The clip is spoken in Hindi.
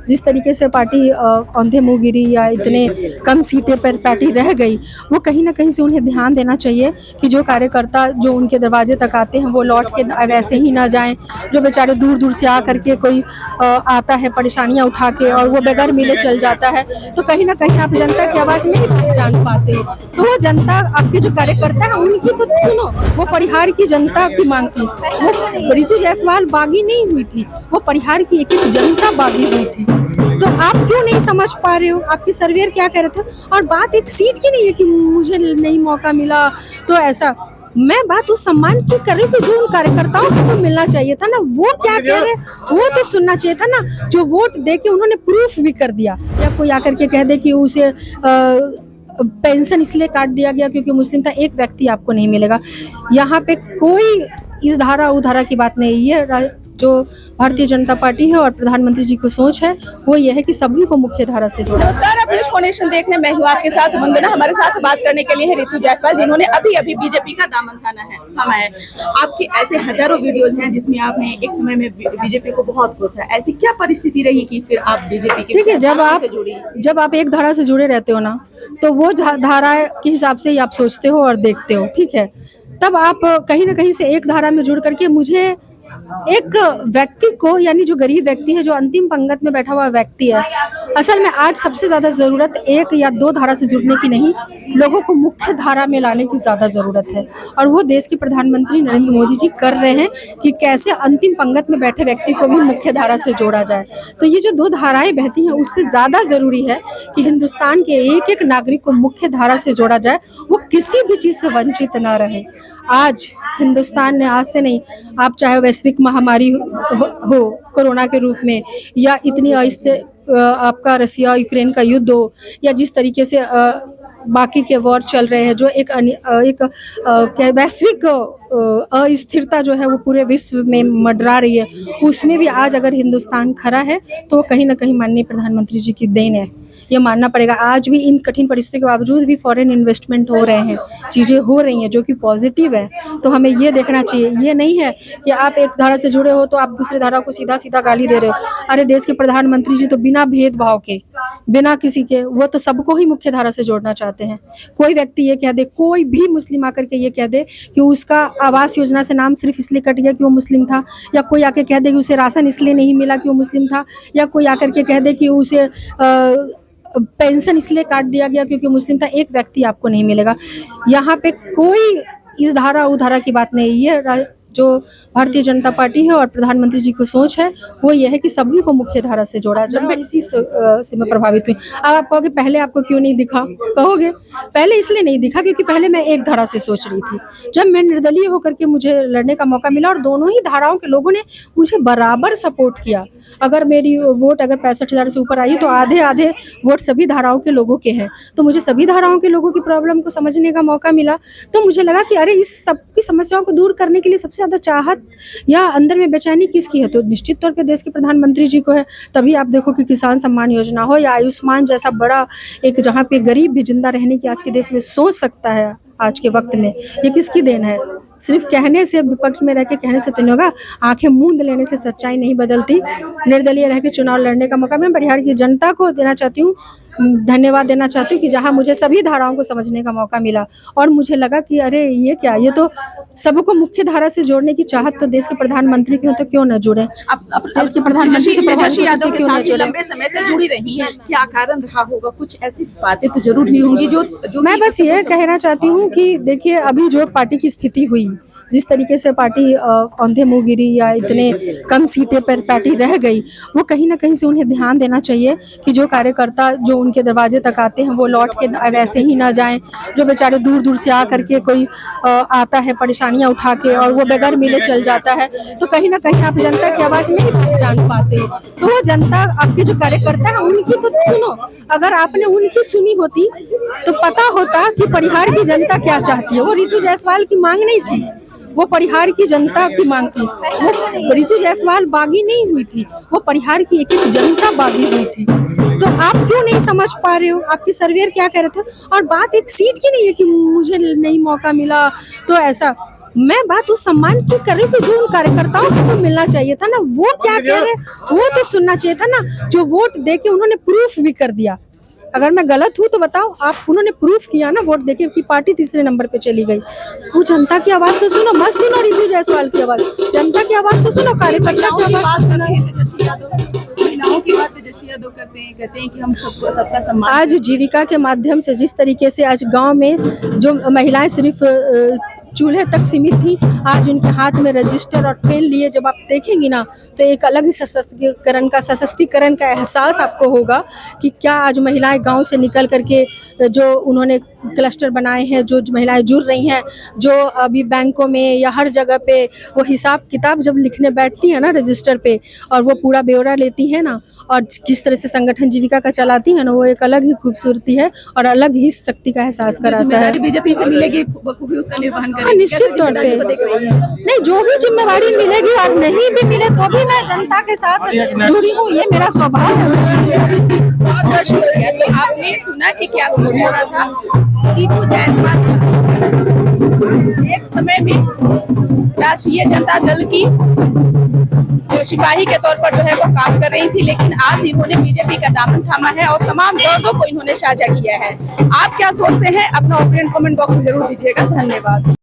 जिस तरीके से पार्टी औंधे मुँह गिरी या इतने कम सीटें पर पार्टी रह गई, वो कहीं न कहीं से उन्हें ध्यान देना चाहिए कि जो कार्यकर्ता जो उनके दरवाजे तक आते हैं वो लौट के वैसे ही ना जाएँ। जो बेचारे दूर-दूर से आ कर के कोई आता है परेशानियाँ उठा के और वो बगैर मिले चल जाता है, तो कहीं न कहीं आप जनता की आवाज़ नहीं पहचान पाते हो। तो वो जनता आपके जो कार्यकर्ता है उनकी तो सुनो, वो परिहार की जनता की माँग थी। वो रितु जायसवाल बागी नहीं हुई थी, वो परिहार की एक-एक जनता बागी हुई थी। तो आप क्यों नहीं समझ पा रहे हो? आपके सर्वेयर क्या कह रहे थे? और बात एक सीट की नहीं है कि मुझे नहीं मौका मिला तो ऐसा। मैं बात उस सम्मान की कर रही हूँ कि जो उन कार्यकर्ताओं को तो मिलना चाहिए था ना, वो क्या कह रहे हैं वो तो सुनना चाहिए था ना। जो वोट दे के उन्होंने प्रूफ भी कर दिया, या कोई आकर के कह दे कि उसे पेंशन इसलिए काट दिया गया क्योंकि मुस्लिम था, एक व्यक्ति आपको नहीं मिलेगा। यहाँ पे कोई इस धारा उधारा की बात नहीं है। जो भारतीय जनता पार्टी है और प्रधानमंत्री जी की सोच है वो ये है कि सभी को मुख्य धारा से जोड़ा। नमस्कार, आप न्यूज़ फोनेशन देख रहे हैं। मैं हूँ आपके साथ वंदना। हमारे साथ बात करने के लिए है रितु जायसवाल, जिन्होंने अभी बीजेपी का दामन थामा है। आपके ऐसे हजारों वीडियोज हैं जिसमें आपने एक समय में बीजेपी को बहुत कोसा। ऐसी क्या परिस्थिति रही कि फिर आप बीजेपी के? ठीक है, जब आप एक धारा से जुड़े रहते हो ना, तो वो धारा के हिसाब से ही आप सोचते हो और देखते हो, ठीक है। तब आप कहीं ना कहीं से एक धारा में जुड़ करके मुझे एक व्यक्ति को, यानी जो गरीब व्यक्ति है, जो अंतिम पंगत में बैठा हुआ व्यक्ति है, असल में आज सबसे ज्यादा जरूरत एक या दो धारा से जुड़ने की नहीं, लोगों को मुख्य धारा में लाने की ज्यादा जरूरत है। और वो देश के प्रधानमंत्री नरेंद्र मोदी जी कर रहे हैं कि कैसे अंतिम पंगत में बैठे व्यक्ति को भी मुख्य धारा से जोड़ा जाए। तो ये जो दो धाराएं बहती हैं, उससे ज्यादा जरूरी है कि हिंदुस्तान के एक एक नागरिक को मुख्य धारा से जोड़ा जाए, वो किसी भी चीज से वंचित ना रहे। आज हिंदुस्तान ने, आज से नहीं, आप चाहे वैश्विक महामारी हो कोरोना के रूप में, या इतनी अस्थिर आपका रसिया यूक्रेन का युद्ध हो, या जिस तरीके से बाकी के वॉर चल रहे हैं, जो एक वैश्विक अस्थिरता जो है वो पूरे विश्व में मंडरा रही है, उसमें भी आज अगर हिंदुस्तान खड़ा है तो वो कहीं ना कहीं माननीय प्रधानमंत्री जी की देन है, ये मानना पड़ेगा। आज भी इन कठिन परिस्थितियों के बावजूद भी फॉरेन इन्वेस्टमेंट हो रहे हैं, चीज़ें हो रही हैं जो कि पॉजिटिव है। तो हमें ये देखना चाहिए, ये नहीं है कि आप एक धारा से जुड़े हो तो आप दूसरी धारा को सीधा सीधा गाली दे रहे हो। अरे देश के प्रधानमंत्री जी तो बिना भेदभाव के, बिना किसी के, वो तो सबको ही मुख्य धारा से जोड़ना चाहते हैं। कोई व्यक्ति ये कह दे, कोई भी मुस्लिम आकर के ये कह ददे कि उसका आवास योजना से नाम सिर्फ इसलिए कट गया कि वो मुस्लिम था, या कोई आके कह दे कि उसे राशन इसलिए नहीं मिला कि वो मुस्लिम था, या कोई आकर के कह दे कि उसे पेंशन इसलिए काट दिया गया क्योंकि मुस्लिम था, एक व्यक्ति आपको नहीं मिलेगा। यहाँ पे कोई इस धारा उधारा की बात नहीं है। जो भारतीय जनता पार्टी है और प्रधानमंत्री जी की सोच है वो ये है कि सभी को मुख्य धारा से जोड़ा जाए, और इसी से मैं प्रभावित हुई। अब आप कहोगे पहले आपको क्यों नहीं दिखा, कहोगे पहले इसलिए नहीं दिखा क्योंकि पहले मैं एक धारा से सोच रही थी। जब मैं निर्दलीय होकर के मुझे लड़ने का मौका मिला और दोनों ही धाराओं के लोगों ने मुझे बराबर सपोर्ट किया। अगर मेरी वोट अगर 65,000 से ऊपर आई तो आधे वोट सभी धाराओं के लोगों के हैं, तो मुझे सभी धाराओं के लोगों की प्रॉब्लम को समझने का मौका मिला। तो मुझे लगा कि अरे इस सबकी समस्याओं को दूर करने के लिए सबसे ज़्यादा चाहत या अंदर में बेचैनी किसकी है, तो निश्चित तौर पे देश के प्रधानमंत्री जी को है। तभी आप देखो कि किसान सम्मान योजना हो या आयुष्मान जैसा बड़ा एक, जहाँ पे गरीब भी जिंदा रहने की आज के देश में सोच सकता है आज के वक्त में, ये किसकी देन है? सिर्फ कहने से, विपक्ष में रह के कहने से तो नहीं होगा, आंखें मूंद लेने से सच्चाई नहीं बदलती। निर्दलीय रह के चुनाव लड़ने का मौका मैं बिहार की जनता को देना चाहती हूँ, धन्यवाद देना चाहती हूँ कि जहाँ मुझे सभी धाराओं को समझने का मौका मिला और मुझे लगा कि अरे ये क्या, ये तो सबको मुख्य धारा से जोड़ने की चाहत तो देश के प्रधानमंत्री की हो तो क्यों न जुड़े। देश के प्रधानमंत्री से यादव क्यों न जुड़े? लंबे समय से जुड़ी रही है, क्या कारण रहा होगा? कुछ ऐसी बातें तो जरूर हुई होंगी जो मैं बस ये कहना चाहती हूँ कि देखिए अभी जो पार्टी की स्थिति हुई, जिस तरीके से पार्टी औंधे मुँह गिरी या इतने कम सीटें पर पार्टी रह गई, वो कहीं ना कहीं से उन्हें ध्यान देना चाहिए कि जो कार्यकर्ता जो उनके दरवाजे तक आते हैं वो लौट के वैसे ही ना जाएं। जो बेचारे दूर दूर से आ करके कोई आता है परेशानियां उठा के और वो बगैर मिले चल जाता है, तो कहीं ना कहीं आप जनता की आवाज़ नहीं पहचान पाते हो। तो वो जनता, आपके जो कार्यकर्ता है उनकी तो सुनो, अगर आपने उनकी सुनी होती तो पता होता कि परिहार की जनता क्या चाहती है। वो रितु जायसवाल की मांग नहीं थी, वो परिहार की जनता की मांग थी। वो रितु जायसवाल बागी नहीं हुई थी, वो परिहार की एक एक जनता बागी हुई थी। तो आप क्यों नहीं समझ पा रहे हो? आपके सर्वेयर क्या कह रहे थे? और बात एक सीट की नहीं है कि मुझे नहीं मौका मिला तो ऐसा। मैं बात उस सम्मान की कर रही हूँ कि जो उन कार्यकर्ताओं को मिलना चाहिए था ना, वो क्या कह रहे वो तो सुनना चाहिए था ना। जो वोट देके उन्होंने प्रूफ भी कर दिया, अगर मैं गलत हूँ तो बताओ आप, उन्होंने प्रूफ किया ना वोट देके कि पार्टी तीसरे नंबर पे चली गई। वो जनता की आवाज तो सुनो, मत सुनो रितु जायसवाल की आवाज, जनता की आवाज तो सुनो, कार्यकर्ता की आवाज सुनो। महिलाओं की बात तेजस्वी यादव करते हैं, कहते हैं कि हम सबको सबका सम्मान। आज जीविका के माध्यम से जिस तरीके से आज गांव में जो महिलाएं सिर्फ चूल्हे तक सीमित थी, आज उनके हाथ में रजिस्टर और पेन लिए जब आप देखेंगी ना, तो एक अलग ही सशक्तिकरण का एहसास आपको होगा कि क्या आज महिलाएं गांव से निकल करके जो उन्होंने क्लस्टर बनाए हैं, जो महिलाएं जुड़ रही हैं, जो अभी बैंकों में या हर जगह पे वो हिसाब किताब जब लिखने बैठती है ना रजिस्टर पे, और वो पूरा ब्यौरा लेती है ना, और किस तरह से संगठन जीविका का चलाती है ना, वो एक अलग ही खूबसूरती है और अलग ही शक्ति का एहसास कराता है। बीजेपी से मिलेगी बखूबी उसका निर्वहन हाँ, निश्चित तौर पे नहीं, जो भी जिम्मेवारी मिलेगी और नहीं भी मिले तो भी मैं जनता के साथ जुड़ी हूँ, ये मेरा स्वभाव है। बहुत शुक्रिया। तो आपने सुना कि क्या कुछ हो रहा था। रितु जायसवाल एक समय में राष्ट्रीय जनता दल की जो सिपाही के तौर पर जो है वो काम कर रही थी, लेकिन आज इन्होंने बीजेपी का दामन थामा है और तमाम दर्दों को इन्होंने साझा किया है। आप क्या सोचते हैं, अपना ओपिनियन कमेंट बॉक्स में जरूर दीजिएगा। धन्यवाद।